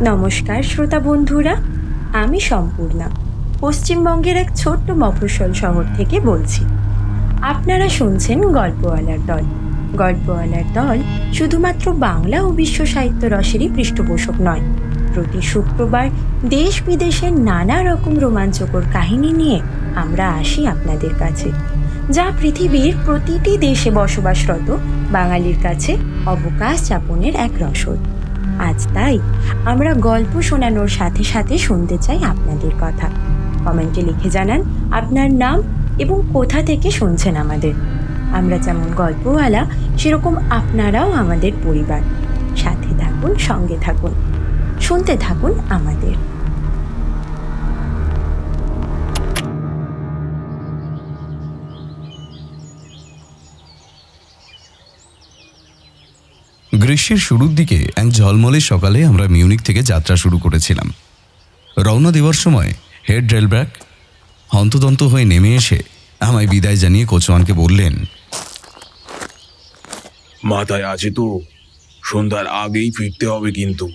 নমস্কার শ্রোতা বন্ধুরা, আমি সম্পূর্ণা পশ্চিমবঙ্গের এক ছোট্ট মফস্বল শহর থেকে বলছি। আপনারা শুনছেন গল্পওয়ালার দল। গল্পওয়ালার দল শুধুমাত্র বাংলা ও বিশ্ব সাহিত্য রসেরই পৃষ্ঠপোষক নয়। প্রতি শুক্রবার দেশ বিদেশের নানা রকম রোমাঞ্চকর কাহিনী নিয়ে আমরা আসি আপনাদের কাছে, যা পৃথিবীর প্রতিটি দেশে বসবাসরত বাঙালির কাছে অবকাশ যাপনের এক রসদ। আজ তাই আমরা গল্প শোনানোর সাথে সাথে শুনতে চাই আপনাদের কথা। কমেন্টে লিখে জানান আপনার নাম এবং কোথা থেকে শুনছেন আমাদের। আমরা যেমন গল্পওয়ালা, সেরকম আপনারাও আমাদের পরিবার। সাথে থাকুন, সঙ্গে থাকুন, শুনতে থাকুন আমাদের। গ্রীষ্মের শুরুর দিকে এক ঝলমলে সকালে আমরা মিউনিক থেকে যাত্রা শুরু করেছিলাম। রওনা দেওয়ার সময় হেড রেলব্যাক হন্তদন্ত হয়ে নেমে এসে আমায় বিদায় জানিয়ে কোচওয়ানকে বললেন, মাথায় আছে তো, সন্ধ্যার আগেই ফিরতে হবে। কিন্তু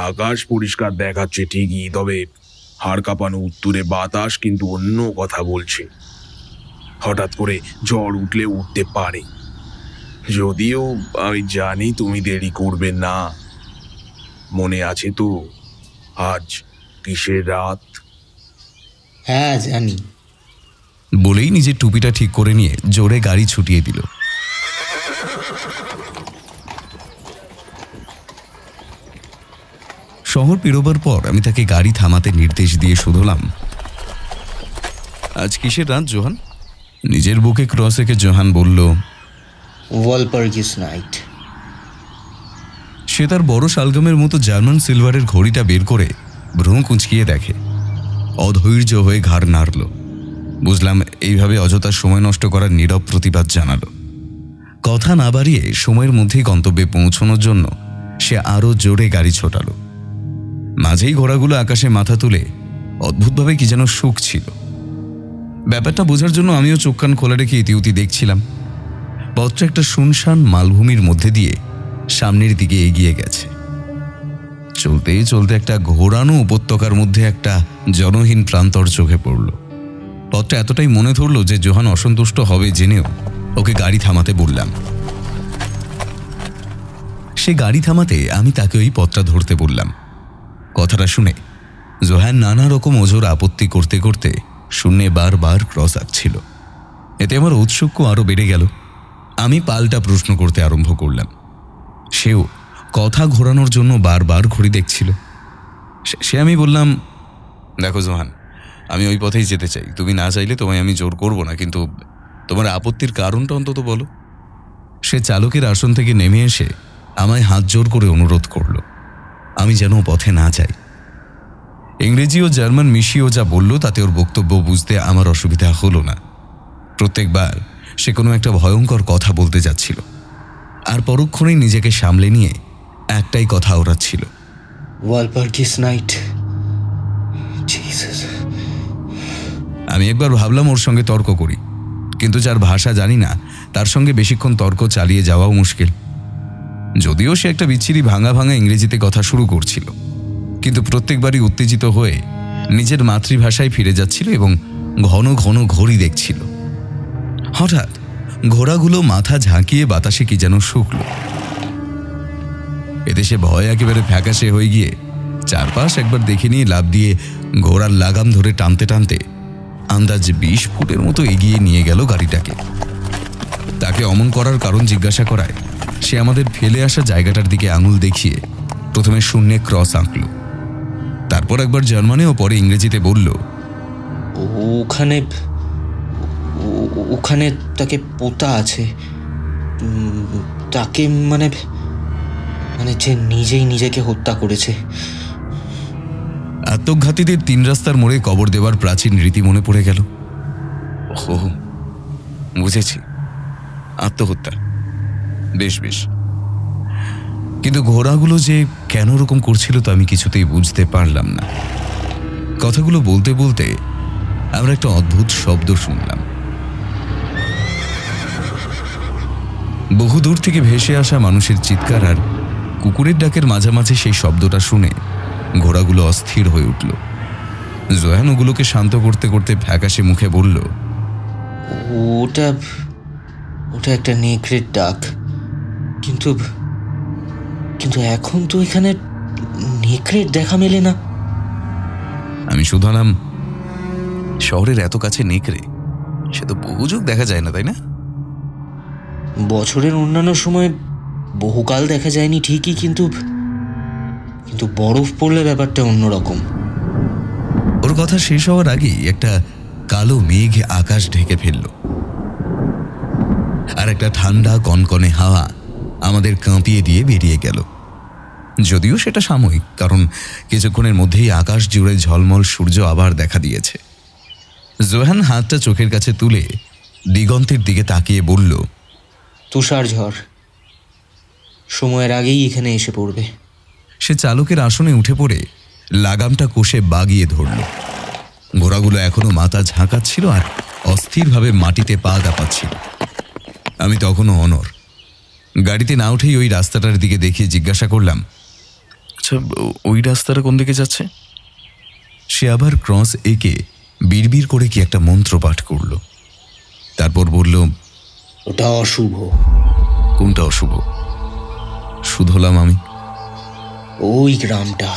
আকাশ পরিষ্কার দেখাচ্ছে ঠিকই, তবে হাড় কাঁপানো উত্তুরে বাতাস কিন্তু অন্য কথা বলছে। হঠাৎ করে ঝড় উঠলে উঠতে পারে। যদিও আমি জানি তুমি দেরি করবে না। মনে আছে তো আজ কিসের রাত? হ্যাঁ জানি। বলেই নিজের টুপিটা ঠিক করে নিয়ে জোরে গাড়ি ছুটিয়ে দিল। শহর পেরোবার পর আমি তাকে গাড়ি থামাতে নির্দেশ দিয়ে শুধলাম, আজ কিসের রাত জোহান? নিজের বুকে ক্রস রেখে জোহান বলল, ওয়ালপার্গিস নাইট। সে তার বড় শালগামের মতো জার্মান সিলভারের ঘড়িটা বের করে ভ্রু কুঁচকিয়ে দেখে। অধৈর্য হয়ে ঘাড় নাড়ল। বুঝলাম এইভাবে অযথা সময় নষ্ট করার নীরব প্রতিবাদ জানালো। কথা না বাড়িয়ে সময়ের মধ্যেই গন্তব্যে পৌঁছানোর জন্য সে আরও জোরে গাড়ি ছোটালো। মাঝেই ঘোড়াগুলো আকাশে মাথা তুলে অদ্ভুতভাবে কি যেন সুখ ছিল। ব্যাপারটা বোঝার জন্য আমিও চোখ কান খোলা রেখে ইতিউতি দেখছিলাম। পথটা একটা শুনশান মালভূমির মধ্যে দিয়ে সামনের দিকে এগিয়ে গেছে। চলতে চলতে একটা ঘোরানো উপত্যকার মধ্যে একটা জনহীন প্রান্তর চোখে পড়ল। পথটা এতটাই মনে ধরল যে জোহান অসন্তুষ্ট হবে জেনেও ওকে গাড়ি থামাতে বললাম। সে গাড়ি থামাতে আমি তাকে ওই পথটা ধরতে বললাম। কথাটা শুনে জোহান নানা রকম ওজোর আপত্তি করতে করতে শূন্যে বারবার ক্রস আঁকছিল। এতে আমার ঔৎসুক্য আরও বেড়ে গেল। আমি পাল্টা প্রশ্ন করতে আরম্ভ করলাম। সেও কথা ঘোরানোর জন্য বারবার ঘড়ি দেখছিল। সে আমি বললাম, দেখো জোহান, আমি ওই পথেই যেতে চাই। তুমি না চাইলে তোমায় আমি জোর করব না, কিন্তু তোমার আপত্তির কারণটা অন্তত বলো। সে চালকের আসন থেকে নেমে এসে আমায় হাত জোর করে অনুরোধ করল আমি যেন পথে না যাই। ইংরেজি ও জার্মান মিশিয়েও যা বলল তাতে ওর বক্তব্য বুঝতে আমার অসুবিধা হলো না। প্রত্যেকবার সে কোনো একটা ভয়ঙ্কর কথা বলতে যাচ্ছিল, আর পরক্ষণেই নিজেকে সামলে নিয়ে একটাই কথা ওড়াচ্ছিল, ওয়ালপার্গিস নাইট। আমি একবার ভাবলাম ওর সঙ্গে তর্ক করি, কিন্তু যার ভাষা জানি না তার সঙ্গে বেশিক্ষণ তর্ক চালিয়ে যাওয়াও মুশকিল। যদিও সে একটা বিচ্ছিরি ভাঙা ভাঙা ইংরেজিতে কথা শুরু করছিল, কিন্তু প্রত্যেকবারই উত্তেজিত হয়ে নিজের মাতৃভাষায় ফিরে যাচ্ছিল এবং ঘন ঘন ঘড়ি দেখছিল। হঠাৎ ঘোড়াগুলো মাথা ঝাঁকিয়ে বাতাসে কি যেন শুকল। এদেশে ভয় একেবারে ফ্যাকাশে হয়ে গিয়ে চারপাশ একবার দেখে নিয়ে লাফ দিয়ে ঘোড়ার লাগাম ধরে টানতে টানতে আন্দাজ 20 ফুটের মতো এগিয়ে নিয়ে গেল গাড়িটাকে। তাকে অমন করার কারণ জিজ্ঞাসা করায় সে আমাদের ফেলে আসা জায়গাটার দিকে আঙুল দেখিয়ে প্রথমে শূন্যে ক্রস আঁকল। তারপর একবার জার্মানে ও পরে ইংরেজিতে বলল, ওখানে ওখানে তাকে পোতা আছে। তাকে মানে মানে যে নিজেই নিজেকে হত্যা করেছে। আত্মঘাতীদের 3 রাস্তার মোড়ে কবর দেওয়ার প্রাচীন রীতি মনে পড়ে গেল। ও বুঝেছি, আত্মহত্যা। বেশ বেশ, কিন্তু ঘোড়াগুলো যে কেন ওরকম করছিল তা আমি কিছুতেই বুঝতে পারলাম না। কথাগুলো বলতে বলতে আমরা একটা অদ্ভুত শব্দ শুনলাম। বহুদূর থেকে ভেসে আসা মানুষের চিৎকার আর কুকুরের ডাকের মাঝামাঝি সেই শব্দটা শুনে ঘোড়াগুলো অস্থির হয়ে উঠল। জোহান ওগুলোকে শান্ত করতে করতে ফ্যাকাশে মুখে বলল, ওটা ওটা একটা নেকড়ের ডাক, কিন্তু কিন্তু এখন তো এখানে নেকড়ের দেখা মেলে না। আমি শুধালাম, শহরের এত কাছে নেকড়ে সে তো বহুযুগ দেখা যায় না, তাই না? বছরের অন্যান্য সময় বহুকাল দেখা যায়নি ঠিকই, কিন্তু কিন্তু বরফ পড়লে ব্যাপারটা অন্যরকম। ওর কথা শেষ হওয়ার আগেই একটা কালো মেঘ আকাশ ঢেকে ফেলল, আর একটা ঠান্ডা কনকনে হাওয়া আমাদের কাঁপিয়ে দিয়ে বেরিয়ে গেল। যদিও সেটা সাময়িক, কারণ কিছুক্ষণের মধ্যেই আকাশ জুড়ে ঝলমল সূর্য আবার দেখা দিয়েছে। জোহান হাতটা চোখের কাছে তুলে দিগন্তের দিকে তাকিয়ে বলল, তুষার ঝড় সময়ের আগেই এখানে এসে পড়বে। সে চালকের আসনে উঠে পড়ে লাগামটা কষে বাগিয়ে ধরল। ঘোড়াগুলো এখনো মাথা ঝাঁকাচ্ছিল আর অস্থিরভাবে মাটিতে পা দাপাচ্ছিল। আমি তখনও অনড়। গাড়িতে না উঠেই ওই রাস্তাটার দিকে দেখিয়ে জিজ্ঞাসা করলাম, আচ্ছা ওই রাস্তাটা কোন দিকে যাচ্ছে? সে আবার ক্রস এঁকে বিড়বিড় করে কি একটা মন্ত্র পাঠ করল। তারপর বলল, ওটা অশুভ। কোনটা অশুভ? শুধলাম আমি। ওই গ্রামটা।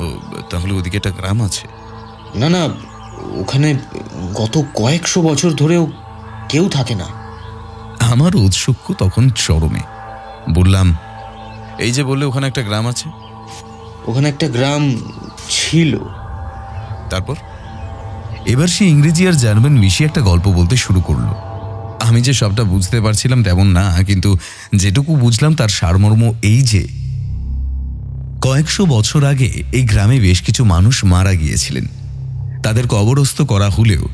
ও, তাহলে ওদিকে একটা গ্রাম আছে? না না, ওখানে গত কয়েকশো বছর ধরেও কেউ থাকে না। আমার ঔৎসুক্য তখন চরমে। বললাম, এই যে বললে ওখানে একটা গ্রাম আছে। ওখানে একটা গ্রাম ছিল। তারপর? এবার সে ইংরেজি আর জার্মান মিশিয়ে একটা গল্প বলতে শুরু করলো। আমি যে সবটা বুঝতে পারছিলাম তেমন না, কিন্তু যেটুকু বুঝলাম তার সারমর্ম এই যে কয়েকশো বছর আগে এই গ্রামে বেশ কিছু মানুষ মারা গিয়েছিলেন। তাদের কবরস্থ করা হলেও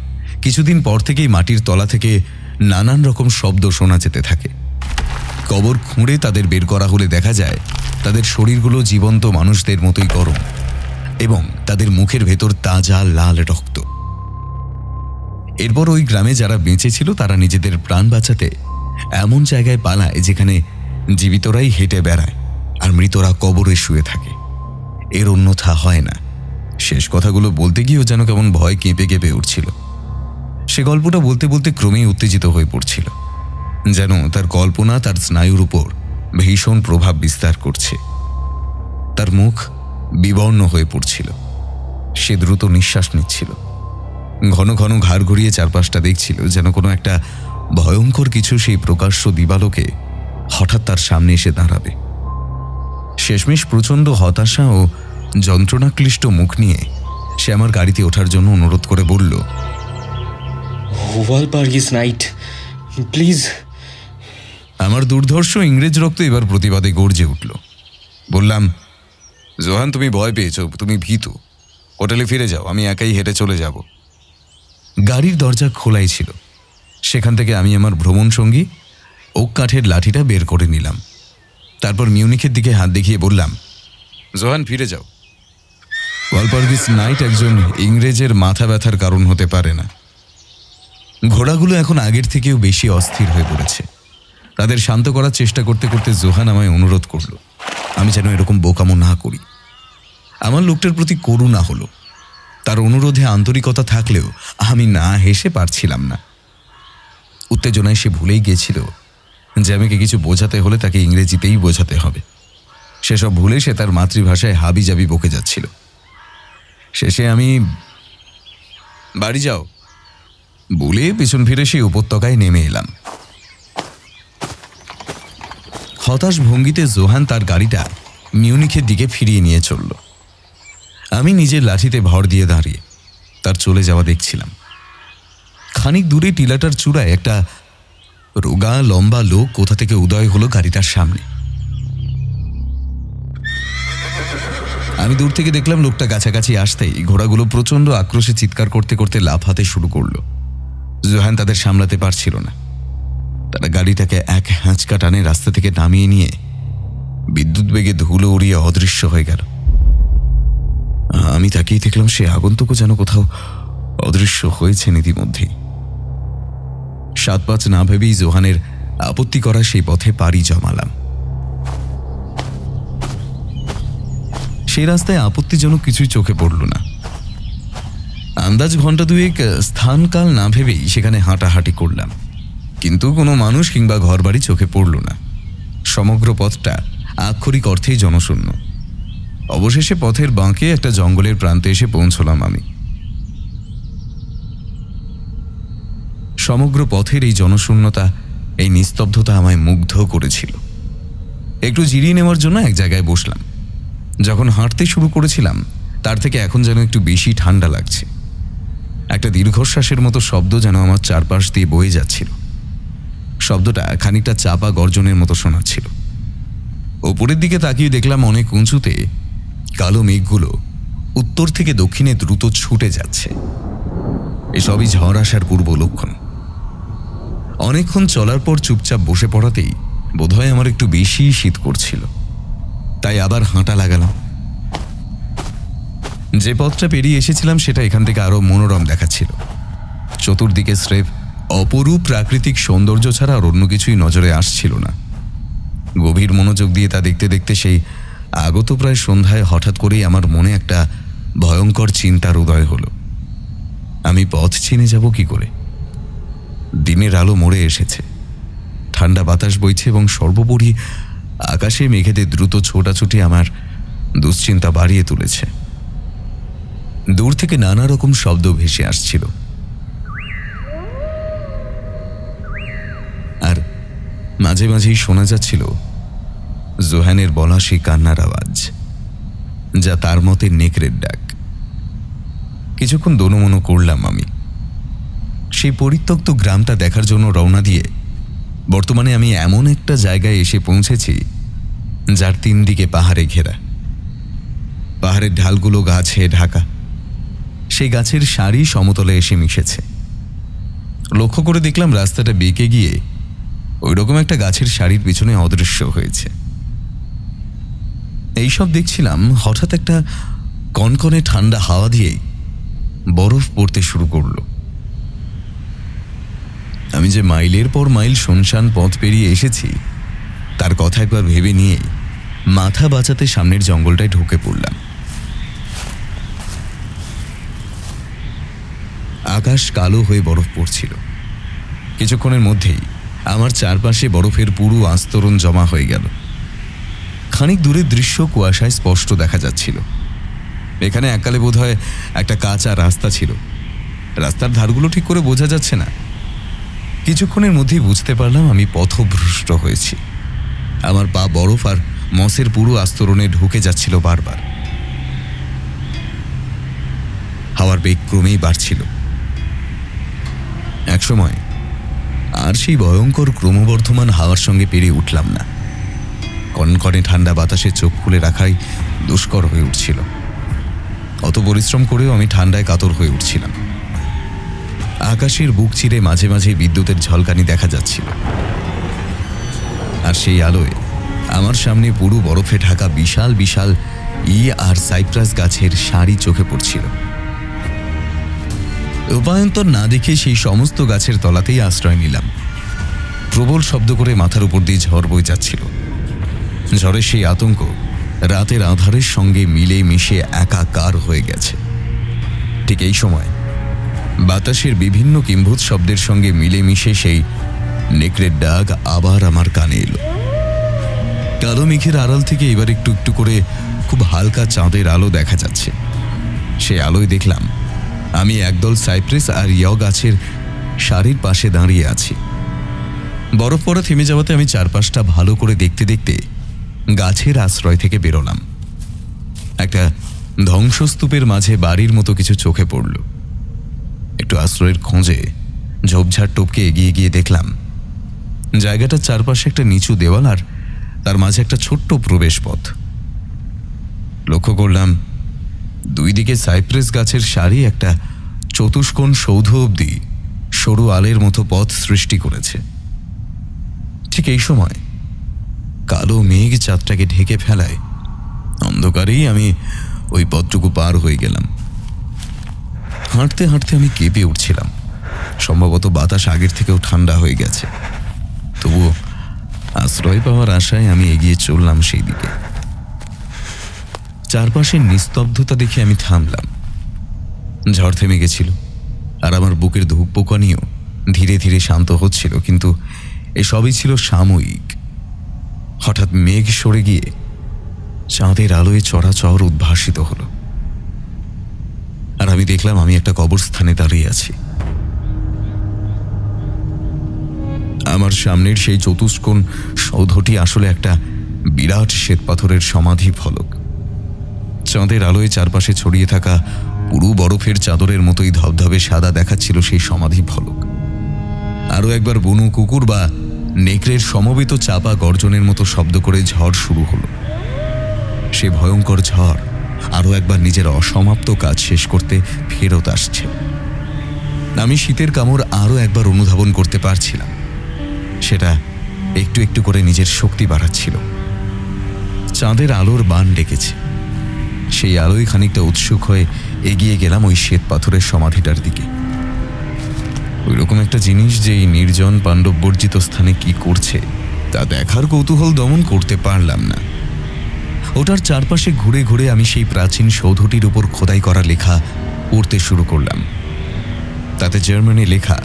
কিছুদিন পর থেকেই মাটির তলা থেকে নানান রকম শব্দ শোনা যেতে থাকে। কবর খুঁড়ে তাদের বের করা হলে দেখা যায় তাদের শরীরগুলো জীবন্ত মানুষদের মতোই গরম এবং তাদের মুখের ভেতর তাজা লাল রক্ত। এরপর ওই গ্রামে যারা বেঁচে ছিল তারা নিজেদের প্রাণ বাঁচাতে এমন জায়গায় পালায় যেখানে জীবিতরাই হেঁটে বেড়ায় আর মৃতরা কবরে শুয়ে থাকে। এর অন্যথা হয় না। শেষ কথাগুলো বলতে গিয়েও যেন কেমন ভয় কেঁপে কেঁপে উঠছিল। সে গল্পটা বলতে বলতে ক্রমেই উত্তেজিত হয়ে পড়ছিল, যেন তার কল্পনা তার স্নায়ুর উপর ভীষণ প্রভাব বিস্তার করছে। তার মুখ বিবর্ণ হয়ে পড়ছিল। সে দ্রুত নিঃশ্বাস নিচ্ছিল। ঘন ঘন ঘাড় ঘুরিয়ে চারপাশটা দেখছিল, যেন কোনো একটা ভয়ঙ্কর কিছু সেই প্রকাশ্য দিবালোকে হঠাৎ তার সামনে এসে দাঁড়াবে। শেষমেশ প্রচণ্ড হতাশা ও যন্ত্রণাক্লিষ্ট মুখ নিয়ে সে আমার গাড়িতে ওঠার জন্য অনুরোধ করে বলল, ওয়ালপার্গিস নাইট, প্লিজ। আমার দুর্ধর্ষ ইংরেজ রক্ত এবার প্রতিবাদে গর্জে উঠল। বললাম, জোহান তুমি ভয় পেয়েছ, তুমি ভীতু। হোটেলে ফিরে যাও, আমি একাই হেঁটে চলে যাব। গাড়ির দরজা খোলাই ছিল। সেখান থেকে আমি আমার ভ্রমণ সঙ্গী ওক কাঠের লাঠিটা বের করে নিলাম। তারপর মিউনিখের দিকে হাত দেখিয়ে বললাম, জোহান ফিরে যাও। ওয়ালপার্গিস নাইট একজন ইংরেজের মাথা ব্যথার কারণ হতে পারে না। ঘোড়াগুলো এখন আগের থেকেও বেশি অস্থির হয়ে পড়েছে। তাদের শান্ত করার চেষ্টা করতে করতে জোহান আমায় অনুরোধ করল আমি যেন এরকম বোকামো না করি। আমার লোকটার প্রতি করুণা হলো। তার অনুরোধে আন্তরিকতা থাকলেও আমি না হেসে পারছিলাম না। উত্তেজনায় সে ভুলেই গিয়েছিল যে আমাকে কিছু বোঝাতে হলে তাকে ইংরেজিতেই বোঝাতে হবে। সেসব ভুলে সে তার মাতৃভাষায় হাবি জাবি বকে যাচ্ছিল। শেষে আমি, বাড়ি যাও বলে পিছন ফিরে সেই উপত্যকায় নেমে এলাম। হতাশ ভঙ্গিতে জোহান তার গাড়িটা মিউনিখের দিকে ফিরিয়ে নিয়ে চলল। আমি নিজের লাঠিতে ভর দিয়ে দাঁড়িয়ে তার চলে যাওয়া দেখছিলাম। খানিক দূরে টিলাটার চূড়ায় একটা রোগা লম্বা লোক কোথা থেকে উদয় হলো গাড়িটার সামনে। আমি দূর থেকে দেখলাম লোকটা কাছাকাছি আসতেই ঘোড়াগুলো প্রচণ্ড আক্রোশে চিৎকার করতে করতে লাফাতে শুরু করলো। জোহান তাদের সামলাতে পারছিল না। তারা গাড়িটাকে এক হ্যাঁচকা টানে রাস্তা থেকে নামিয়ে নিয়ে বিদ্যুৎ বেগে ধুলো উড়িয়ে অদৃশ্য হয়ে গেল। আমি তাকিয়ে দেখলাম সে আগন্তুকও যেন কোথাও অদৃশ্য হয়েছেন ইতিমধ্যেই। 7-5 না ভেবেই জোহানের আপত্তি করা সেই পথে পাড়ি জমালাম। সে রাস্তায় আপত্তিজনক কিছুই চোখে পড়ল না। আন্দাজ ঘন্টা দুয়েক স্থানকাল না ভেবেই সেখানে হাঁটাহাঁটি করলাম, কিন্তু কোনো মানুষ কিংবা ঘরবাড়ি চোখে পড়ল না। সমগ্র পথটা আক্ষরিক অর্থেই জনশূন্য। অবশেষে পথের বাঁকে একটা জঙ্গলের প্রান্তে এসে পৌঁছলাম আমি। সমগ্র পথের এই জনশূন্যতা, এই নিস্তব্ধতা আমায় মুগ্ধ করেছিল। একটু জিরিয়ে নেওয়ার জন্য এক জায়গায় বসলাম। যখন হাঁটতে শুরু করেছিলাম তার থেকে এখন যেন একটু বেশি ঠান্ডা লাগছে। একটা দীর্ঘশ্বাসের মতো শব্দ যেন আমার চারপাশ দিয়ে বয়ে যাচ্ছিল। শব্দটা খানিকটা চাপা গর্জনের মতো শোনাচ্ছিল। ওপরের দিকে তাকিয়ে দেখলাম অনেক উঁচুতে কালো মেঘগুলো উত্তর থেকে দক্ষিণে দ্রুত ছুটে যাচ্ছে। এসবই ঝড় আসার পূর্ব লক্ষণ। অনেকক্ষণ চলার পর চুপচাপ বসে পড়াতেই বোধহয় আমার একটু বেশি শীত করছিল, তাই আবার হাঁটা লাগালাম। যে পথটা পেরিয়ে এসেছিলাম সেটা এখান থেকে আরো মনোরম দেখাচ্ছিল। চতুর্দিকে স্রেফ অপরূপ প্রাকৃতিক সৌন্দর্য ছাড়া আর অন্য কিছুই নজরে আসছিল না। গভীর মনোযোগ দিয়ে তা দেখতে দেখতে সেই আগত প্রায় সন্ধ্যায় হঠাৎ করেই আমার মনে একটা ভয়ঙ্কর চিন্তার উদয় হলো। আমি পথ চিনে যাব কি করে? দিনের আলো মরে এসেছে, ঠান্ডা বাতাস বইছে এবং সর্বোপরি আকাশে মেঘেদের দ্রুত ছোটাছুটি আমার দুশ্চিন্তা বাড়িয়ে তুলেছে। দূর থেকে নানা রকম শব্দ ভেসে আসছিল, আর মাঝে মাঝেই শোনা যাচ্ছিল জোহানের বলা সেই কান্নার আওয়াজ, যা তার মতে নেকড়ের ডাক। কিছুক্ষণ দোনমনো করলাম আমি। সেই পরিত্যক্ত গ্রামটা দেখার জন্য রওনা দিয়ে বর্তমানে আমি এমন একটা জায়গায় এসে পৌঁছেছি যার তিন দিকে পাহাড়ে ঘেরা। পাহাড়ের ঢালগুলো গাছে ঢাকা, সেই গাছের সারি সমতলে এসে মিশেছে। লক্ষ্য করে দেখলাম রাস্তাটা বেঁকে গিয়ে ওই রকম একটা গাছের সারির পিছনে অদৃশ্য হয়েছে। এইসব দেখছিলাম, হঠাৎ একটা কনকনে ঠান্ডা হাওয়া দিয়েই বরফ পড়তে শুরু করলো। আমি যে মাইলের পর মাইল শুনশান পথ পেরিয়ে এসেছি তার কথা একবার ভেবে নিয়ে মাথা বাঁচাতে সামনের জঙ্গলটায় ঢুকে পড়লাম। আকাশ কালো হয়ে বরফ পড়ছিল। কিছুক্ষণের মধ্যেই আমার চারপাশে বরফের পুরো আস্তরণ জমা হয়ে গেল। খানিক দূরের দৃশ্য কুয়াশায় স্পষ্ট দেখা যাচ্ছিল। এখানে এককালে বোধহয় একটা কাঁচা রাস্তা ছিল। রাস্তার ধারগুলো ঠিক করে বোঝা যাচ্ছে না। কিছুক্ষণের মধ্যেই বুঝতে পারলাম আমি পথভ্রষ্ট হয়েছি। আমার পা বরফ আর মসের পুরো আস্তরণে ঢুকে যাচ্ছিল বারবার। হাওয়ার বেগ ক্রমেই বাড়ছিল। একসময় আর সেই ভয়ঙ্কর ক্রমবর্ধমান হাওয়ার সঙ্গে পেরিয়ে উঠলাম না। কনকনে ঠান্ডা বাতাসে চোখ খুলে রাখাই দুষ্কর হয়ে উঠছিল। অত পরিশ্রম করেও আমি ঠান্ডায় কাতর হয়ে উঠছিলাম। আকাশের বুক চিরে মাঝে মাঝে বিদ্যুতের ঝলকানি দেখা যাচ্ছিল, আর সেই আলোয় আমার সামনে পুরো বরফে ঢাকা বিশাল বিশাল আর সাইপ্রাস গাছের সারি চোখে পড়ছিল। উপায়ন্তর না দেখে সেই সমস্ত গাছের তলাতেই আশ্রয় নিলাম। প্রবল শব্দ করে মাথার উপর দিয়ে ঝড় বয়ে যাচ্ছিল। ঝড়ের সেই আতঙ্ক রাতের আঁধারের সঙ্গে মিলে মিশে একাকার হয়ে গেছে। ঠিক এই সময় বাতাসের বিভিন্ন কিম্ভূত শব্দের সঙ্গে মিলে মিশে সেই নেকড়ের ডাক আবার আমার কানে এলো। কালো মেঘের আড়াল থেকে এবার একটু একটু করে খুব হালকা চাঁদের আলো দেখা যাচ্ছে। সেই আলোয় দেখলাম আমি একদল সাইপ্রেস আর গাছের সারির পাশে দাঁড়িয়ে আছি। বরফ পড়া থেমে যাওয়াতে আমি চারপাশটা ভালো করে দেখতে দেখতে গাছের আশ্রয় থেকে বেরোলাম। একটা ধ্বংসস্তূপের মাঝে বাড়ির মতো কিছু চোখে পড়ল। একটু আশ্রয়ের খোঁজে ঝোপঝাড় টপকে এগিয়ে গিয়ে দেখলাম জায়গাটার চারপাশে একটা নিচু দেওয়াল আর তার মাঝে একটা ছোট্ট প্রবেশ পথ। লক্ষ্য করলাম দুই দিকে সাইপ্রেস গাছের সারি একটা চতুষ্কোণ সৌধ অবধি সরু আলের মতো পথ সৃষ্টি করেছে। ঠিক এই সময় কালো মেঘ চাঁদটাকে ঢেকে ফেলায় অন্ধকারেই আমি ওই পথটুকু পার হয়ে গেলাম। হাঁটতে হাঁটতে আমি কেঁপে উঠছিলাম। সম্ভবত বাতাস আগের থেকেও ঠান্ডা হয়ে গেছে। তবুও আশ্রয় পাওয়ার আশায় আমি এগিয়ে চললাম সেই দিকে। চারপাশের নিস্তব্ধতা দেখে আমি থামলাম। ঝড় থেমে গেছিল আর আমার বুকের ধূপপোকানিও ধীরে ধীরে শান্ত হচ্ছিল, কিন্তু এসবই ছিল সাময়িক। হঠাৎ মেঘ সরে গিয়ে চাঁদের আলোয় চরাচর উদ্ভাসিত হলো, আর আমি দেখলাম আমি একটা কবরস্থানে দাঁড়িয়ে আছি। আমার সামনের সেই চতুষ্কোণ সৌধটি আসলে একটা বিরাট শ্বেতপাথরের সমাধি ফলক। চাঁদের আলোয় চারপাশে ছড়িয়ে থাকা পুরো বরফের চাদরের মতোই ধবধবে সাদা দেখাচ্ছিল সেই সমাধি ফলক। আরও একবার বনু কুকুর বা নেকড়ের সমবেত চাপা গর্জনের মতো শব্দ করে ঝড় শুরু হলো। সে ভয়ঙ্কর ঝড় আরও একবার নিজের অসমাপ্ত কাজ শেষ করতে ফেরত আসছে। আমি শীতের কামড় আরও একবার অনুধাবন করতে পারছিলাম। সেটা একটু একটু করে নিজের শক্তি বাড়াচ্ছিল। চাঁদের আলোর বান ডেকেছে। সেই আলোয় খানিকটা উৎসুক হয়ে এগিয়ে গেলাম ওই শ্বেত পাথরের সমাধিটার দিকে। ওই রকম একটা জিনিস যে এই নির্জন পাণ্ডব বর্জিত স্থানে কি করছে তা দেখার কৌতূহল দমন করতে পারলাম না। ওটার চারপাশে ঘুরে ঘুরে আমি সেই প্রাচীন সৌধটির উপর খোদাই করা লেখা পড়তে শুরু করলাম। তাতে জার্মানি লেখা,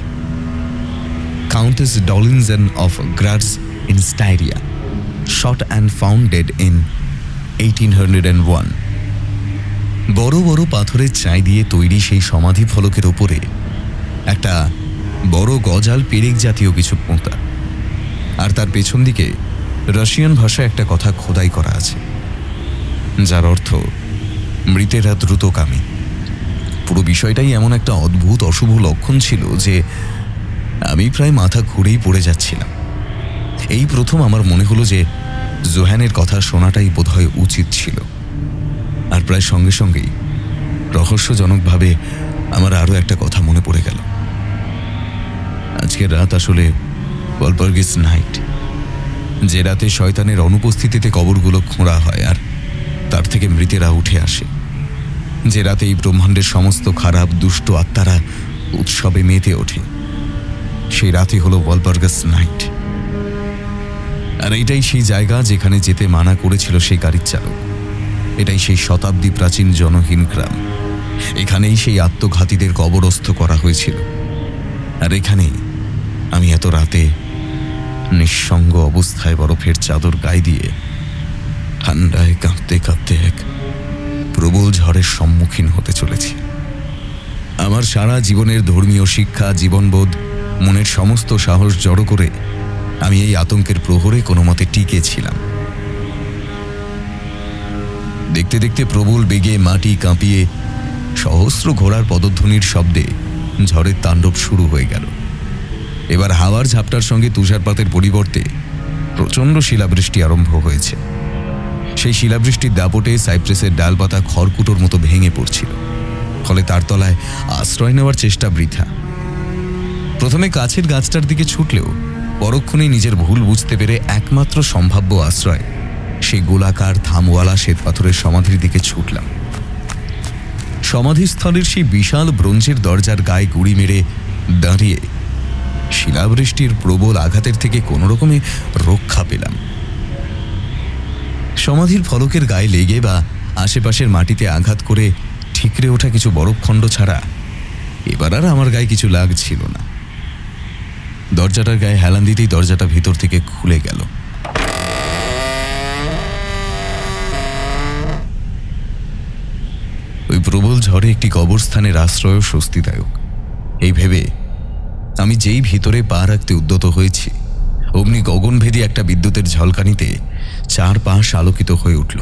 countess Dolingen of Gratz in Styria, shot and found dead in 1801। বড় বড় পাথরের চাই দিয়ে তৈরি সেই সমাধি ফলকের ওপরে একটা বড় গজাল পেরেক জাতীয় কিছু পোঁতা, আর তার পেছন দিকে রাশিয়ান ভাষায় একটা কথা খোদাই করা আছে, যার অর্থ মৃতেরা দ্রুতকামী। পুরো বিষয়টাই এমন একটা অদ্ভুত অশুভ লক্ষণ ছিল যে আমি প্রায় মাথা ঘুরেই পড়ে যাচ্ছিলাম। এই প্রথম আমার মনে হলো যে জোহানের কথা শোনাটাই বোধহয় উচিত ছিল। আর প্রায় সঙ্গে সঙ্গেই রহস্যজনকভাবে আমার আরও একটা কথা মনে পড়ে গেল। আজকের রাত আসলে ওয়ালপার্গিস নাইট, যে রাতে শয়তানের অনুপস্থিতিতে কবরগুলো খোঁড়া হয় আর তার থেকে মৃতেরা উঠে আসে, যে রাতে এই ব্রহ্মাণ্ডের সমস্ত খারাপ দুষ্ট আত্মারা উৎসবে মেতে ওঠে, সেই রাতই হলো ওয়ালপার্গাস নাইট। আর এটাই সেই জায়গা যেখানে যেতে মানা করেছিল সেই গাড়ির চালক। এটাই সেই শতাব্দী প্রাচীন জনহীন গ্রাম। এখানেই সেই আত্মঘাতীদের কবরস্থ করা হয়েছিল। আর এখানেই আমি এত রাতে নিঃসঙ্গ অবস্থায় বরফের চাদর গায়ে দিয়ে ঠান্ডায় কাঁপতে কাঁপতে এক প্রবল ঝড়ের সম্মুখীন হতে চলেছি। আমার সারা জীবনের ধর্মীয় শিক্ষা, জীবনবোধ, মনের সমস্ত সাহস জড়ো করে আমি এই আতঙ্কের প্রহরে কোনো মতে টিকে ছিলাম। দেখতে দেখতে প্রবল বেগে মাটি কাঁপিয়ে সহস্র ঘোড়ার পদধ্বনির শব্দে ঝড়ের তাণ্ডব শুরু হয়ে গেল। এবার হাওয়ার ঝাপটার সঙ্গে তুষারপাতের পরিবর্তে প্রচণ্ড শিলাবৃষ্টি আরম্ভ হয়েছে। সেই শিলাবৃষ্টির দাপটে সাইপ্রেসের ডালপাতা খড়কুটোর মতো ভেঙে পড়ছিল, ফলে তার তলায় আশ্রয় নেওয়ার চেষ্টা বৃথা। প্রথমে কাছের গাছটার দিকে ছুটলেও পরক্ষণেই নিজের ভুল বুঝতে পেরে একমাত্র সম্ভাব্য আশ্রয় সেই গোলাকার থামওয়ালা শ্বেতপাথরের সমাধির দিকে ছুটলাম। সমাধিস্থলের সেই বিশাল ব্রোঞ্জের দরজার গায়ে গুড়ি মেরে দাঁড়িয়ে শিলাবৃষ্টির প্রবল আঘাতের থেকে কোনো রকমে রক্ষা পেলাম। সমাধির ফলকের গায়ে লেগে বা আশেপাশের মাটিতে আঘাত করে ঠিকরে ওঠা কিছু বরফখণ্ড ছাড়া এবার আর আমার গায়ে কিছু লাগছিল না। দরজাটার গায়ে হেলান দিতেই দরজাটা ভিতর থেকে খুলে গেল। ওই প্রবল ঝড়ে একটি কবরস্থানের আশ্রয় স্বস্তিদায়ক এই ভেবে আমি যেই ভিতরে পা রাখতে উদ্যত হয়েছি, অমনি গগনভেদী একটা বিদ্যুতের ঝলকানিতে চারপাশ আলোকিত হয়ে উঠল।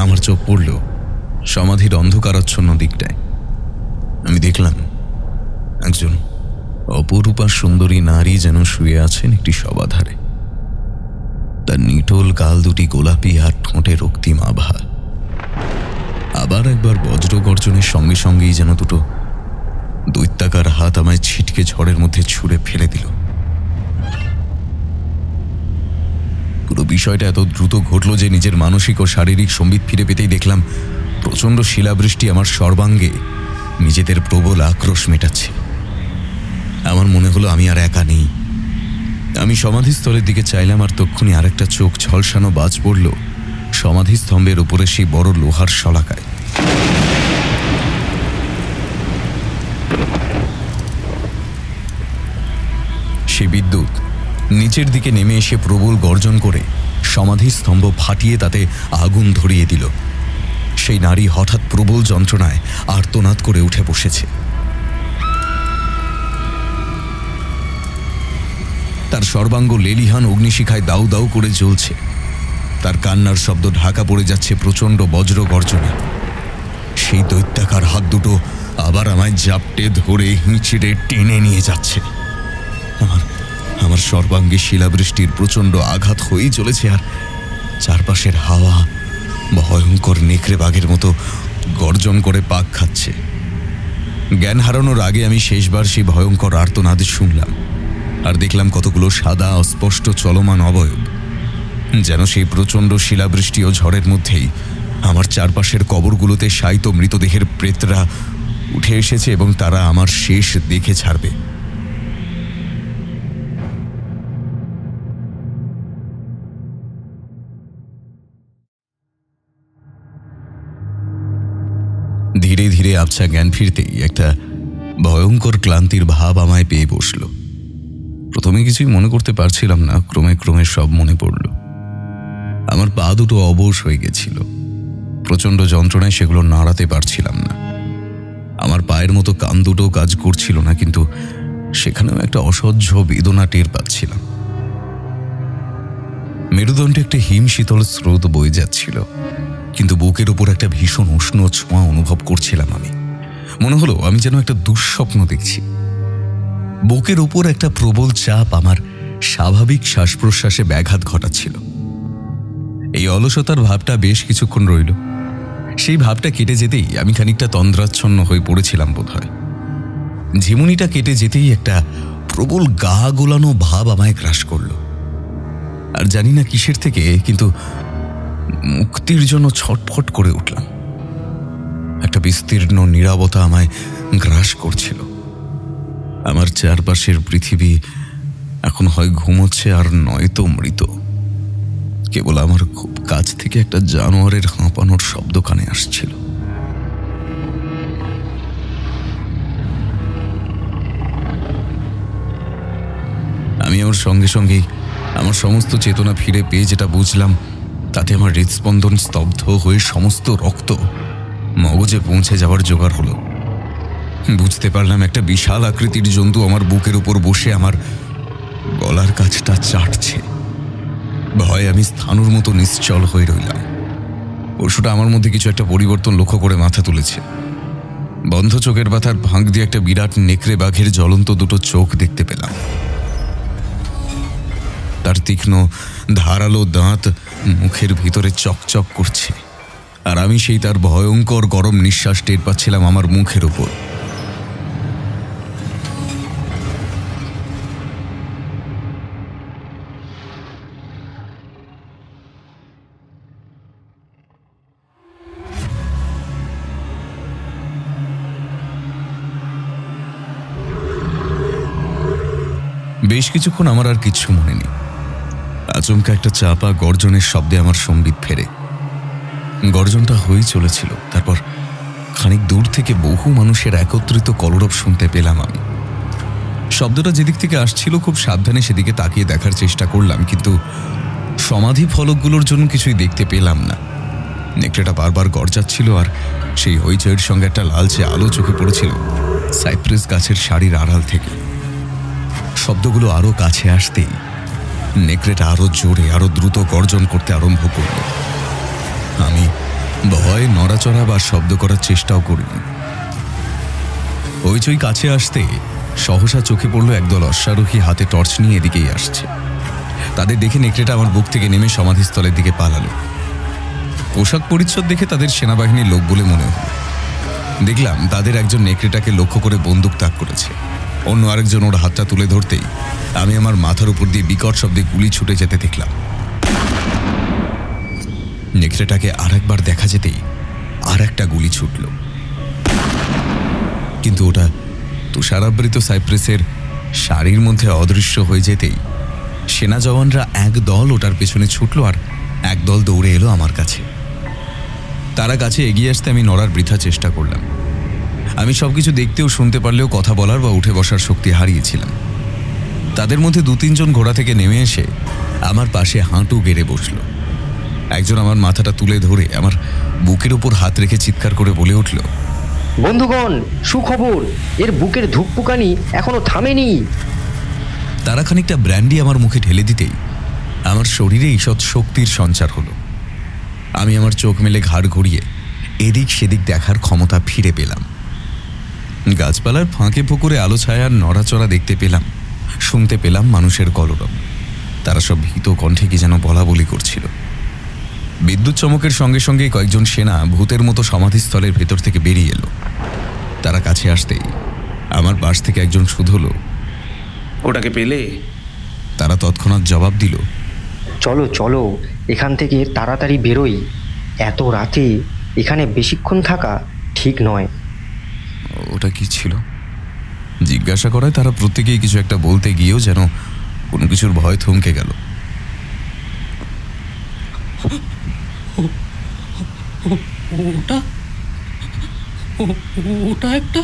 আমার চোখ পড়ল সমাধির অন্ধকারাচ্ছন্ন দিকটায়। আমি দেখলাম একজন অপরূপা সুন্দরী নারী যেন শুয়ে আছেন একটি শবাধারে। তার নিটোল গাল দুটি গোলাপি আর ঠোঁটে রক্তিম আভা। আবার একবার বজ্র গর্জনের সঙ্গে সঙ্গেই যেন দুটো দৈত্যাকার হাত আমায় ছিটকে ঝড়ের মধ্যে ছুঁড়ে ফেলে দিল। পুরো বিষয়টা এত দ্রুত ঘটল যে নিজের মানসিক ও শারীরিক সম্বিত ফিরে পেতেই দেখলাম প্রচণ্ড শিলাবৃষ্টি আমার সর্বাঙ্গে নিজেদের প্রবল আক্রোশ মেটাচ্ছে। আমার মনে হলো আমি আর একা নেই, আমি সমাধিস্থলের দিকে চাইলাম, আর তক্ষুনি আরেকটা চোখ ঝলসানো বাজ পড়ল সমাধিস্তম্ভের উপরে সেই বড় লোহার শলাকায়। সে বিদ্যুৎ নিচের দিকে নেমে এসে প্রবল গর্জন করে সমাধিস্তম্ভ ফাটিয়ে তাতে আগুন ধরিয়ে দিল। সেই নারী হঠাৎ প্রবল যন্ত্রণায় আর্তনাদ করে উঠে বসেছে। তার সর্বাঙ্গ লেলিহান অগ্নিশিখায় দাউ দাউ করে জ্বলছে। তার কান্নার শব্দ ঢাকা পড়ে যাচ্ছে প্রচণ্ড বজ্র গর্জনে। সেই দৈত্যাকার হাত দুটো আবার আমায় জাপটে ধরে হিঁচড়ে টেনে নিয়ে যাচ্ছে। আমার সর্বাঙ্গে শিলাবৃষ্টির প্রচণ্ড আঘাত হয়েই চলেছে, আর চারপাশের হাওয়া ভয়ঙ্কর নেকড়ে বাঘের মতো গর্জন করে পাক খাচ্ছে। জ্ঞান হারানোর আগে আমি শেষবার সেই ভয়ঙ্কর আর্তনাদ শুনলাম, আর দেখলাম কতগুলো সাদা অস্পষ্ট চলমান অবয়ব, যেন সেই প্রচণ্ড শিলাবৃষ্টি ও ঝড়ের মধ্যেই আমার চারপাশের কবরগুলোতে শায়িত মৃতদেহের প্রেতরা উঠে এসেছে এবং তারা আমার শেষ দেখে ছাড়বে। ধীরে ধীরে আবছা জ্ঞান ফিরতেই একটা ভয়ঙ্কর ক্লান্তির ভাব আমায় পেয়ে বসল। প্রথমে কিছুই মনে করতে পারছিলাম না, ক্রমে ক্রমে সব মনে পড়ল। আমার পা দুটো অবশ হয়ে গেছিল। প্রচণ্ড যন্ত্রণায় সেগুলো নাড়াতে পারছিলাম না। আমার পায়ের মতো কান দুটো কাজ করছিল না, কিন্তু সেখানেও একটা অসহ্য বেদনা টের পাচ্ছিলাম। মেরুদণ্ডে একটা হিমশীতল স্রোত বয়ে যাচ্ছিল, কিন্তু বুকের ওপর একটা ভীষণ উষ্ণ ছোঁয়া অনুভব করছিলাম আমি। মনে হলো আমি যেন একটা দুঃস্বপ্ন দেখছি। বুকের ওপর একটা প্রবল চাপ আমার স্বাভাবিক শ্বাস প্রশ্বাসে ব্যাঘাত ঘটাচ্ছিল। এই অলসতার ভাবটা বেশ কিছুক্ষণ রইল। সেই ভাবটা কেটে যেতেই আমি খানিকটা তন্দ্রাচ্ছন্ন হয়ে পড়েছিলাম বোধহয়। ঝিমুনিটা কেটে যেতেই একটা প্রবল গা গোলানো ভাব আমায় গ্রাস করল। আর জানি না কিসের থেকে, কিন্তু মুক্তির জন্য ছটফট করে উঠলাম। একটা বিস্তীর্ণ নীরবতা আমায় গ্রাস করছিল। আমার চারপাশের পৃথিবী এখন হয় ঘুমোচ্ছে আর নয়তো মৃত। কেবল আমার খুব কাছ থেকে একটা জানোয়ারের হাঁপানোর শব্দ কানে আসছিল। আমি আমার সঙ্গে সঙ্গেই আমার সমস্ত চেতনা ফিরে পেয়ে যেটা বুঝলাম, তাতে আমার হৃদস্পন্দন স্তব্ধ হয়ে সমস্ত রক্ত মগজে পৌঁছে যাওয়ার জোগাড় হলো। বুঝতে পারলাম একটা বিশাল আকৃতির জন্তু আমার বুকের উপর বসে আমার গলার কাছটা চাটছে। ভয়ে আমি স্থানুর মতো নিশ্চল হয়ে রইলাম। পশুটা আমার মধ্যে কিছু একটা পরিবর্তন লক্ষ্য করে মাথা তুলেছে। বন্ধ চোখের পাতার ফাঁক দিয়ে একটা বিরাট নেকড়ে বাঘের জ্বলন্ত দুটো চোখ দেখতে পেলাম। তার তীক্ষ্ণ ধারালো দাঁত মুখের ভিতরে চকচক করছে, আর আমি সেই তার ভয়ঙ্কর গরম নিঃশ্বাস টের পাচ্ছিলাম আমার মুখের উপর। বেশ কিছুক্ষণ আমার আর কিচ্ছু মনে নেই। আচমকা একটা চাপা গর্জনের শব্দে আমার সম্বিত ফেরে। গর্জনটা হয়েই চলেছিল। তারপর খানিক দূর থেকে বহু মানুষের একত্রিত কলরব শুনতে পেলাম আমি। শব্দটা যেদিক থেকে আসছিল খুব সাবধানে সেদিকে তাকিয়ে দেখার চেষ্টা করলাম, কিন্তু সমাধি ফলকগুলোর জন্য কিছুই দেখতে পেলাম না। নেকড়েটা বারবার গর্জাচ্ছিল, আর সেই হইচইয়ের সঙ্গে একটা লালচে আলো চোখে পড়েছিল সাইপ্রেস গাছের সারির আড়াল থেকে। শব্দগুলো আরো কাছে আসতেই নেকড়েটা আরো জোরে আরো দ্রুত গর্জন করতে আরম্ভ করল। আমি ভয়ে নড়াচড়া বা শব্দ করার চেষ্টাও করিনি। হইচই কাছে আসতে সহসা চোখে পড়ল একদল অশ্বারোহী হাতে টর্চ নিয়ে এদিকেই আসছে। তাদের দেখে নেকড়েটা আমার বুক থেকে নেমে সমাধিস্থলের দিকে পালালো। পোশাক পরিচ্ছদ দেখে তাদের সেনাবাহিনীর লোক বলে মনে হলো। দেখলাম তাদের একজন নেকড়েটাকে লক্ষ্য করে বন্দুক তাক করেছে, অন্য আরেকজন ওর হাতটা তুলে ধরতেই আমি আমার মাথার উপর দিয়ে বিকট শব্দে গুলি ছুটে যেতে দেখলাম। নেকড়েটাকে আর একবার দেখা যেতেই আর একটা গুলি ছুটল, কিন্তু ওটা তুষারাবৃত সাইপ্রেসের শাড়ির মধ্যে অদৃশ্য হয়ে যেতেই সেনা জওয়ানরা এক দল ওটার পেছনে ছুটল আর এক দল দৌড়ে এলো আমার কাছে। তারা কাছে এগিয়ে আসতে আমি নড়ার বৃথা চেষ্টা করলাম। আমি সবকিছু দেখতেও শুনতে পারলেও কথা বলার বা উঠে বসার শক্তি হারিয়েছিলাম। তাদের মধ্যে 2-3 জন ঘোড়া থেকে নেমে এসে আমার পাশে হাঁটু গেড়ে বসল। একজন আমার মাথাটা তুলে ধরে আমার বুকের উপর হাত রেখে চিৎকার করে বলে উঠল, বন্ধুগণ, সুখবর, এর বুকের ধুকপুকানি এখনো থামেনি। তারা খানিকটা ব্র্যান্ডি আমার মুখে ঢেলে দিতেই আমার শরীরে ঈষৎ শক্তির সঞ্চার হলো। আমি আমার চোখ মেলে ঘাড় ঘুরিয়ে এদিক সেদিক দেখার ক্ষমতা ফিরে পেলাম। গাছপালার ফাঁকে ফুকুরে আলো ছায়ার নড়াচড়া দেখতে পেলাম, শুনতে পেলাম মানুষের কলরব। তারা সব ভীত কণ্ঠে কি যেন বলা বলি করছিল। বিদ্যুৎ চমকের সঙ্গে সঙ্গে কয়েকজন সেনা ভূতের মতো সমাধিস্থলের ভেতর থেকে বেরিয়ে এলো। তারা কাছে আসতেই আমার পাশ থেকে একজন শুধলো, ওটাকে পেলে? তারা তৎক্ষণাৎ জবাব দিল, চলো চলো, এখান থেকে তাড়াতাড়ি বেরোই। এত রাতে এখানে বেশিক্ষণ থাকা ঠিক নয়। ওটা কি ছিল জিজ্ঞাসা করায় তারা প্রত্যেকেই কিছু একটা বলতে গিয়েও যেন কোনো কিছুর ভয় থমকে গেল। ওটা একটা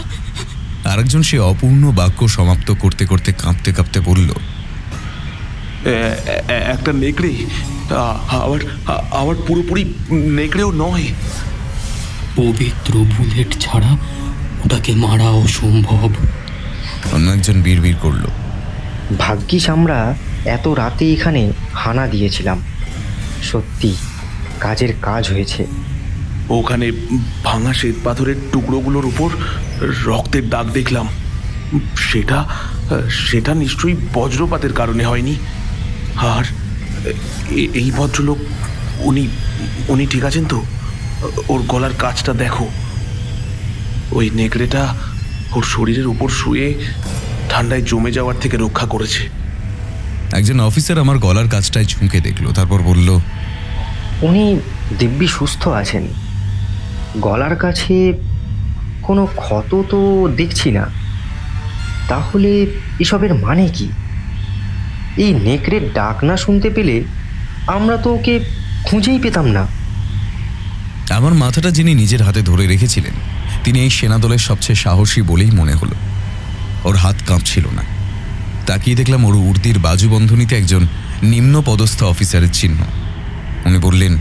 আরেকজন সে অপূর্ণ বাক্য সমাপ্ত করতে করতে কাঁপতে কাঁপতে বলল, একটা নেকড়ে। আবার পুরোপুরি নেকড়েও নয়। পবিত্র বুলেট ছাড়া ওটাকে মারা অসম্ভব। অন্য একজন বিড়বিড় করল, ভাগ্যিস আমরা এত রাতে এখানে হানা দিয়েছিলাম। সত্যি কাজের কাজ হয়েছে। ওখানে ভাঙা শ্বেত পাথরের টুকরোগুলোর উপর রক্তের দাগ দেখলাম। সেটা নিশ্চয়ই বজ্রপাতের কারণে হয়নি। আর এই ভদ্রলোক, উনি ঠিক আছেন তো? ওর গলার কাজটা দেখো। ওই নেকড়েটা ওর শরীরের উপর শুয়ে ঠান্ডায় জমে যাওয়ার থেকে রক্ষা করেছে। একজন অফিসার আমার গলার কাজটায় ঝুঁকে দেখল, তারপর বলল, উনি দিব্যি সুস্থ আছেন। গলার কাছে কোনো ক্ষত তো দেখছি না। তাহলে এসবের মানে কি? এই নেকড়ের ডাক না শুনতে পেলে আমরা তো ওকে খুঁজেই পেতাম না। আমার মাথাটা যিনি নিজের হাতে ধরে রেখেছিলেন তিনি এই সেনাদলের সবচেয়ে সাহসী বলেই মনে হলো। ওর হাত কাঁপছিল না। তাকিয়ে দেখলাম ওর উর্দির বাজুবন্ধনীতে একজন নিম্ন পদস্থ অফিসারের চিহ্ন। উনি বললেন,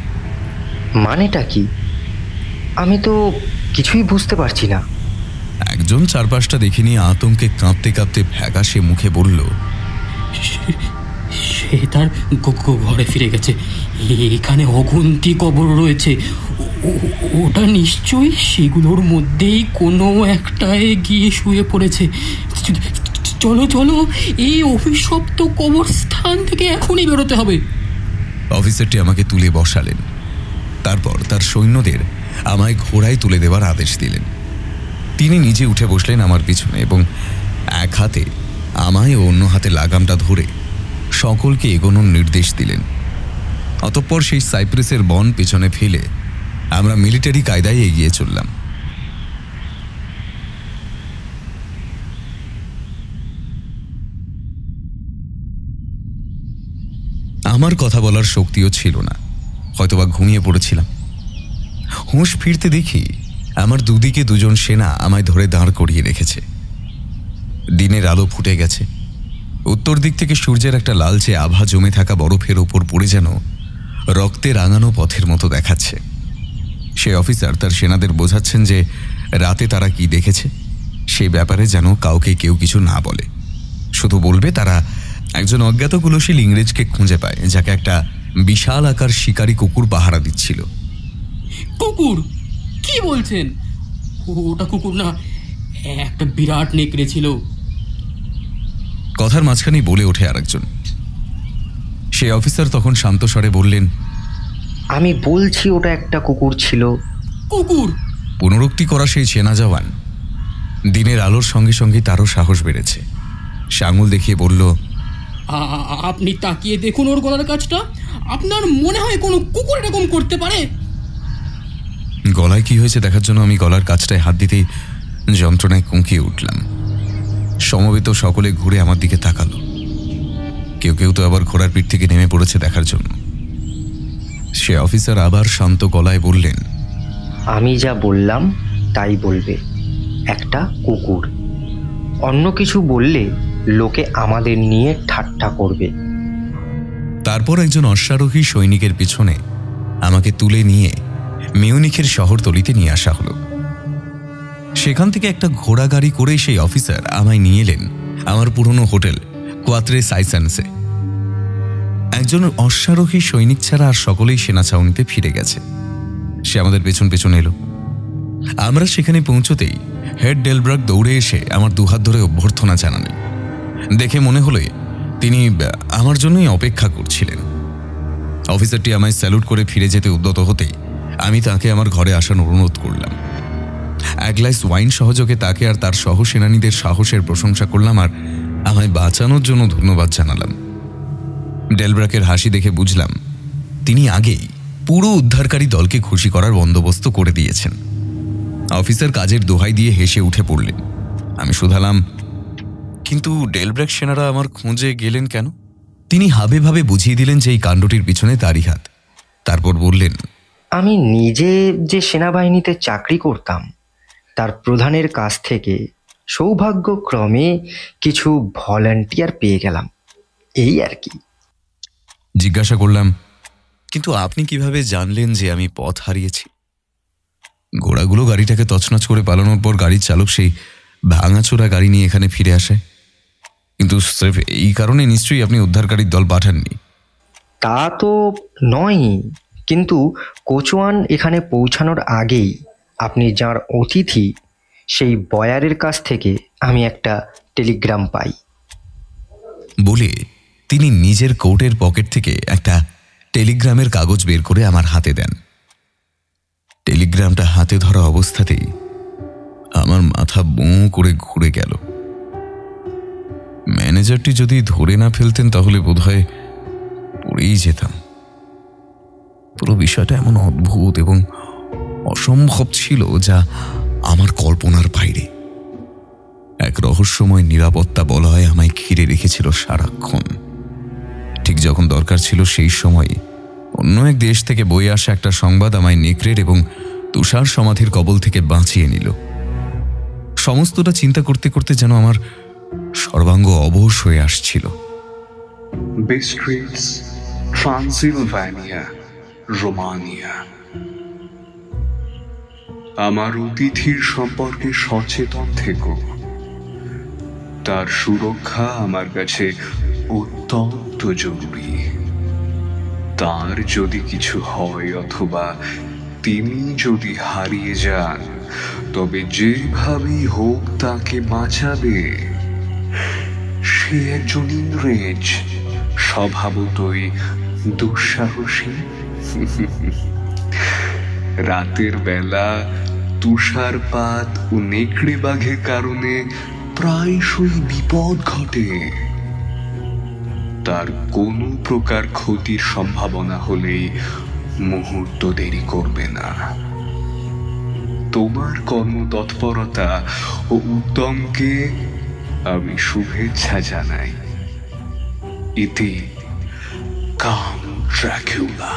মানেটা কি? আমি তো কিছুই বুঝতে পারছি না। একজন চারপাশটা দেখে নিয়ে আতঙ্কে কাঁপতে কাঁপতে ফ্যাকাশে মুখে বলল, সে তার ঘরে ফিরে গেছে। এখানে অগুন্তি কবর রয়েছে। ওটা নিশ্চয়ই সেগুলোর মধ্যেই কোনো একটায় গিয়ে শুয়ে পড়েছে। চলো চলো, এই অভিশপ্ত কবরস্থান থেকে এখনই বেরোতে হবে। অফিসারটি আমাকে তুলে বসালেন। তারপর তার সৈন্যদের আমায় ঘোড়ায় তুলে দেওয়ার আদেশ দিলেন। তিনি নিজে উঠে বসলেন আমার পিছনে এবং এক হাতে আমায় ও অন্য হাতে লাগামটা ধরে সকলকে এগোনোর নির্দেশ দিলেন। অতঃপর সেই সাইপ্রেসের বন পেছনে ফেলে আমরা মিলিটারি কায়দায় এগিয়ে চললাম। আমার কথা বলার শক্তিও ছিল না, হয়তোবা ঘুমিয়ে পড়েছিলাম। হুঁশ ফিরতে দেখি আমার দুদিকে দুজন সেনা আমায় ধরে দাঁড় করিয়ে রেখেছে। দিনের আলো ফুটে গেছে। উত্তর দিক থেকে সূর্যের একটা লালচে আভা জমে থাকা বরফের ওপর পড়ে যেন রক্তে রাঙানো পথের মতো দেখাচ্ছে। সে অফিসার তার সেনাদের বোঝাচ্ছেন যে রাতে তারা কি দেখেছে সেই ব্যাপারে যেন কাউকে কেউ কিছু না বলে। শুধু বলবে তারা একজন অজ্ঞাত কুলশীল ইংরেজকে খুঁজে পায়, যাকে একটা বিশাল আকার শিকারী কুকুর পাহারা দিচ্ছিল। কুকুর? কি বলছেন? ওটা কুকুর না, একটা বিরাট নেকড়ে ছিল। কথার মাঝখানেই বলে ওঠে আরেকজন। সে অফিসার তখন শান্ত স্বরে বললেন, আমি বলছি ওটা একটা কুকুর ছিল। কুকুর? পুনরুক্তি করা সেই সেনা জওয়ান। দিনের আলোর সঙ্গে সঙ্গে তারও সাহস বেড়েছে। সে আঙুল দেখিয়ে বলল, আপনি তাকিয়ে দেখুন ওর গলার কাজটা। আপনার মনে হয় কোনো কুকুর এরকম করতে পারে? গলায় কি হয়েছে দেখার জন্য আমি গলার কাজটায় হাত দিতেই যন্ত্রণায় কুঁকিয়ে উঠলাম। সমবেত সকলে ঘুরে আমার দিকে তাকালো। কেউ কেউ তো আবার ঘোড়ার পিঠ থেকে নেমে পড়েছে দেখার জন্য। সে অফিসার আবার শান্ত গলায় বললেন, আমি যা বললাম তাই বলবে, একটা কুকুর। অন্য কিছু বললে লোকে আমাদের নিয়ে ঠাট্টা করবে। তারপর একজন অশ্বারোহী সৈনিকের পিছনে আমাকে তুলে নিয়ে মিউনিখের শহরতলিতে নিয়ে আসা হলো। সেখান থেকে একটা ঘোড়া গাড়ি করে সেই অফিসার আমায় নিয়ে এলেন আমার পুরনো হোটেল কোয়াত্রে সাইসান্সে। একজন অশ্বারোহী সৈনিক ছাড়া আর সকলেই সেনা ছাউনিতে ফিরে গেছে। সে আমাদের পেছন পেছন এলো। আমরা সেখানে পৌঁছতেই হেড ডেলব্রাক দৌড়ে এসে আমার দুহাত ধরে অভ্যর্থনা জানালেন। দেখে মনে হলো তিনি আমার জন্যই অপেক্ষা করছিলেন। অফিসারটি আমায় স্যালুট করে ফিরে যেতে উদ্যত হতেই আমি তাকে আমার ঘরে আসার অনুরোধ করলাম। এক গ্লাস ওয়াইন সহযোগে তাকে আর তার সহসেনানীদের সাহসের প্রশংসা করলাম আর আমায় বাঁচানোর জন্য ধন্যবাদ জানালাম। ডেলব্রাকের হাসি দেখে বুঝলাম তিনি আগেই পুরো উদ্ধারকারী দলকে খুশি করার বন্দোবস্ত করে দিয়েছেন। অফিসার কাজের দোহাই দিয়ে হেসে উঠে পড়লেন। আমি শুধালাম, কিন্তু ডেলব্রাক সেনারা আমার খোঁজে গেলেন কেন? তিনি হাবে ভাবে বুঝিয়ে দিলেন যে এই কাণ্ডটির পিছনে তারই হাত। তারপর বললেন, আমি নিজে যে সেনাবাহিনীতে চাকরি করতাম তার প্রধানের কাছ থেকে সৌভাগ্যক্রমে কিছু ভলান্টিয়ার পেয়ে গেলাম, এই আর কি। জিজ্ঞাসা করলাম, কিন্তু আপনি কিভাবে জানলেন যে আমি পথ হারিয়েছি? ঘোড়াগুলো গাড়িটাকে তছনছ করে পালানোর পর গাড়ির চালক সেই ভাঙাচোরা গাড়ি নিয়ে এখানে ফিরে আসে। কিন্তু স্রেফ এই কারণে নিশ্চয়ই আপনি উদ্ধারকারীর দল পাঠাননি। তা তো নয়, কিন্তু কোচওয়ান এখানে পৌঁছানোর আগেই আপনি যার অতিথি সেই বয়ারের কাছ থেকে আমি একটা টেলিগ্রাম পাই। বলে তিনি নিজের কোটের পকেট থেকে একটা টেলিগ্রামের কাগজ বের করে আমার হাতে দেন। টেলিগ্রামটা হাতে ধরা অবস্থাতেই আমার মাথা বোঁ করে ঘুরে গেল। ম্যানেজারটি যদি ধরে না ফেলতেন তাহলে বোধহয় পড়েই যেতাম। পুরো বিষয়টা এমন অদ্ভুত এবং অসম্ভব ছিল যা আমার কল্পনার বাইরে। এক রহস্যময় নিরাপত্তা বলয় আমায় ঘিরে রেখেছিল সারাক্ষণ। ঠিক যখন দরকার ছিল সেই সময় অন্য এক দেশ থেকে বয়ে আসা একটা সংবাদ আমায় নেকড়ের এবং তুষার সমাধির কবল থেকে বাঁচিয়ে নিল। সমস্তটা চিন্তা করতে করতে যেন আমার সর্বাঙ্গ অবশ হয়ে আসছিল। বিস্ট্রিটস, ট্রান্সিলভানিয়া, রোমানিয়া। আমার অতিথির সম্পর্কে সচেতন থেকো। তার সুরক্ষা আমার কাছে অত্যন্ত জরুরি। তার যদি কিছু হয় অথবা তিনি যদি হারিয়ে যান, তবে যেভাবেই হোক তাকে বাঁচাবে। সে একজন ইংরেজ, স্বভাবতই দুঃসাহসী। রাতের বেলা তুষারপাত ও নেকড়ে বাঘের কারণে প্রায়শই বিপদ ঘটে। তার কোনো প্রকার ক্ষতির সম্ভাবনা হলেই মুহূর্ত দেরি করবে না। তোমার কর্মতৎপরতা ও উদ্যমকে আমি শুভেচ্ছা জানাই। ইতি কাউন্ট ড্রাকুলা।